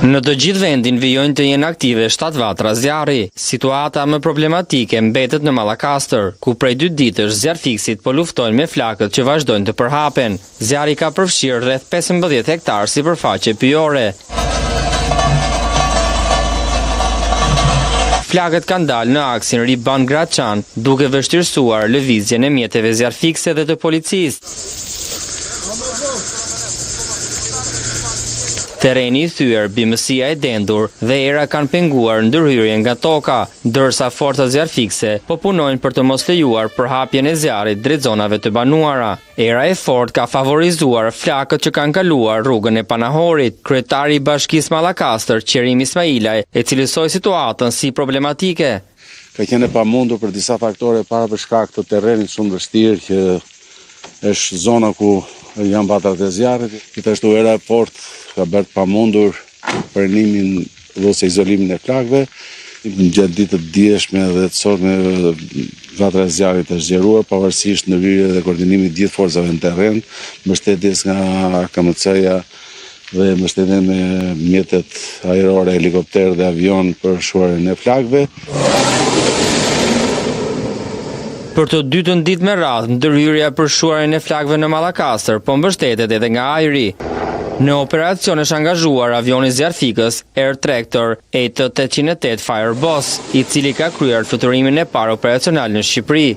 Në të gjithë vendin vijojnë të jenë aktive 7 vatra zjarri. Situata më problematike mbetet në Mallakastër, ku prej 2 ditësh zjarfiksit po luftojnë me flakët që vazhdojnë të përhapen. Zjarri ka përfshirë rreth 15 hektar sipërfaqe pyjore. Flakët kanë dalë në aksin Riban-Graçan, duke vështirësuar lëvizjen e mjeteve zjarfikse dhe të policisë. Terreni i thyer, bimësia e dendur dhe era kanë penguar ndërhyrjen nga toka, ndërsa forcat zjarfikse po punojnë për të mos lejuar përhapjen e zjarrit drejt zonave të banuara. Era e fortë ka favorizuar flakët që kanë kaluar rrugën e Panahorit. Kryetari i Bashkisë Mallakastër, Qerim Ismailaj, e cilësoi situatën si problematike. Ka qenë e pamundur për disa faktore para për shkak të terrenit shumë vështirë që është zona ku janë vatrat e zjarrit. Gjithashtu era e fortë ka bërë pamundur pranimin ose izolimin e flakëve. Gjatë ditë të dieshme dhe të sotme vatra e zjarrit është zgjeruar pavarësisht ndërhyrjes dhe koordinimit të gjithë forcave në terren, mbështetjes nga KMC-ja dhe mbështetjen me mjetet ajrore, helikopter dhe avion për shuarjen e flakëve. Për të dytën ditë me radhë, ndërhyrja për shuarjen e flakëve në Mallakastër po mbështetet edhe nga ajri. Në operacion është angazhuar avioni zjarfikës Air Tractor AT-808 Fireboss, i cili ka kryer fluturimin e parë operacional në Shqipëri.